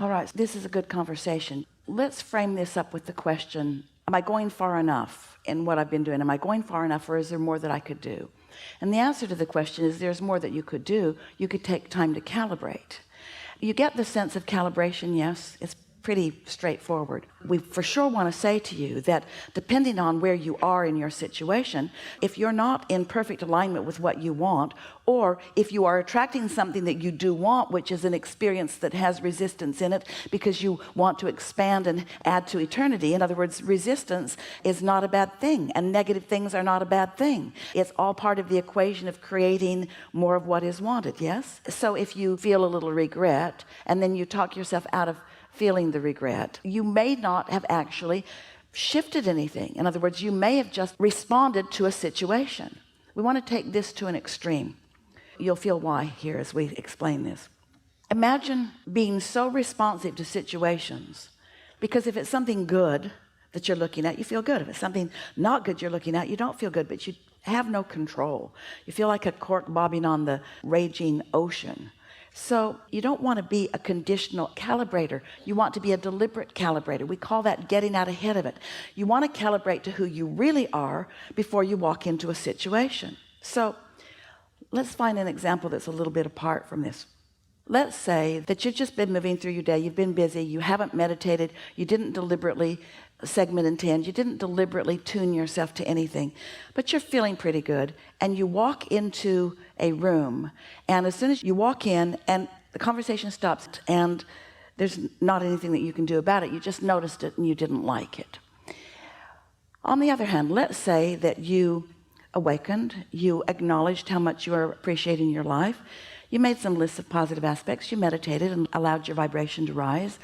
All right, this is a good conversation. Let's frame this up with the question, am I going far enough in what I've been doing? Am I going far enough, or is there more that I could do? And the answer to the question is there's more that you could do. You could take time to calibrate. You get the sense of calibration, yes? It's pretty straightforward. We for sure want to say to you that depending on where you are in your situation, if you're not in perfect alignment with what you want, or if you are attracting something that you do want, which is an experience that has resistance in it because you want to expand and add to eternity. In other words, resistance is not a bad thing, and negative things are not a bad thing. It's all part of the equation of creating more of what is wanted, yes? So if you feel a little regret and then you talk yourself out of feeling the regret, you may not have actually shifted anything. In other words, you may have just responded to a situation. We want to take this to an extreme. You'll feel why here as we explain this. Imagine being so responsive to situations, because if it's something good that you're looking at, you feel good. If it's something not good you're looking at, you don't feel good, but you have no control. You feel like a cork bobbing on the raging ocean. So you don't want to be a conditional calibrator. You want to be a deliberate calibrator. We call that getting out ahead of it. You want to calibrate to who you really are before you walk into a situation. So let's find an example that's a little bit apart from this. Let's say that you've just been moving through your day. You've been busy. You haven't meditated. You didn't deliberately segment intend. You didn't deliberately tune yourself to anything, but you're feeling pretty good. And you walk into a room, and as soon as you walk in and the conversation stops and there's not anything that you can do about it, you just noticed it and you didn't like it. On the other hand, let's say that you awakened, you acknowledged how much you are appreciating your life, you made some lists of positive aspects, you meditated and allowed your vibration to rise,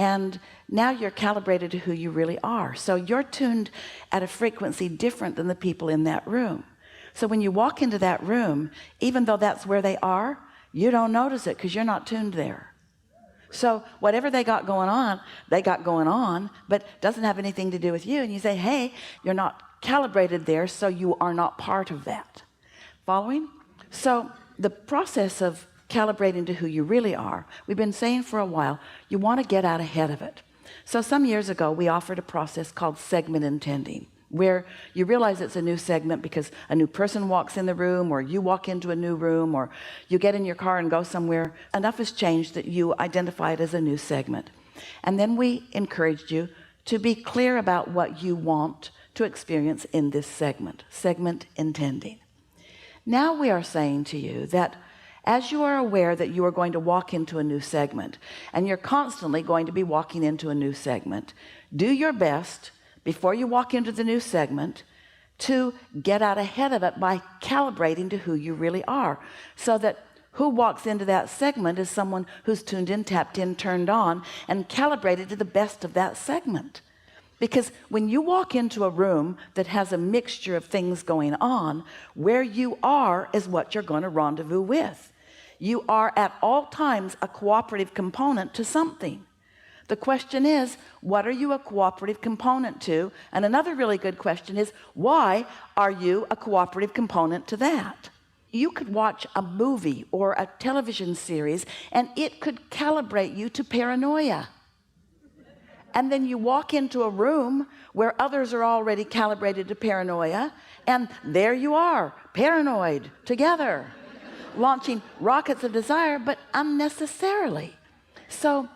and now you're calibrated to who you really are. So you're tuned at a frequency different than the people in that room. So when you walk into that room, even though that's where they are, you don't notice it because you're not tuned there. So whatever they got going on, but doesn't have anything to do with you. And you say, hey, you're not calibrated there, so you are not part of that. Following? So the process of calibrating to who you really are, we've been saying for a while, you want to get out ahead of it. So some years ago, we offered a process called segment intending, where you realize it's a new segment because a new person walks in the room, or you walk into a new room, or you get in your car and go somewhere. Enough has changed that you identify it as a new segment. And then we encouraged you to be clear about what you want to experience in this segment intending. Now we are saying to you that as you are aware that you are going to walk into a new segment, and you're constantly going to be walking into a new segment, do your best before you walk into the new segment to get out ahead of it by calibrating to who you really are, so that who walks into that segment is someone who's tuned in, tapped in, turned on, and calibrated to the best of that segment. Because when you walk into a room that has a mixture of things going on, where you are is what you're going to rendezvous with. You are at all times a cooperative component to something. The question is, what are you a cooperative component to? And another really good question is, why are you a cooperative component to that? You could watch a movie or a television series and it could calibrate you to paranoia. And then you walk into a room where others are already calibrated to paranoia, and there you are, paranoid together, launching rockets of desire, but unnecessarily. So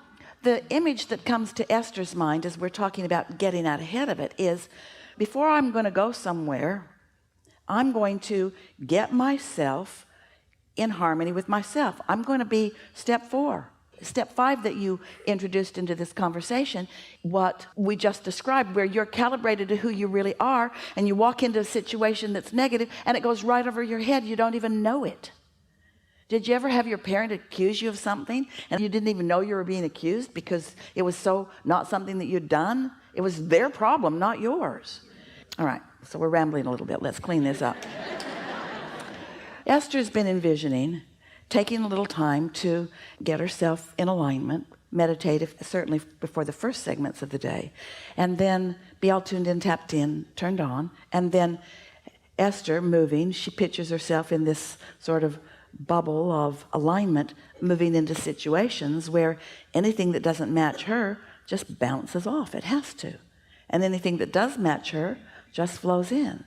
the image that comes to Esther's mind as we're talking about getting out ahead of it is, before I'm going to go somewhere, I'm going to get myself in harmony with myself. I'm going to be step 4. Step 5 that you introduced into this conversation, what we just described, where you're calibrated to who you really are, and you walk into a situation that's negative and it goes right over your head. You don't even know it. Did you ever have your parent accuse you of something and you didn't even know you were being accused because it was so not something that you'd done? It was their problem, not yours. All right, so we're rambling a little bit. Let's clean this up. Esther's been envisioning taking a little time to get herself in alignment, meditative, certainly before the first segments of the day, and then be all tuned in, tapped in, turned on. And then Esther moving, she pictures herself in this sort of bubble of alignment, moving into situations where anything that doesn't match her just bounces off. It has to. And anything that does match her just flows in.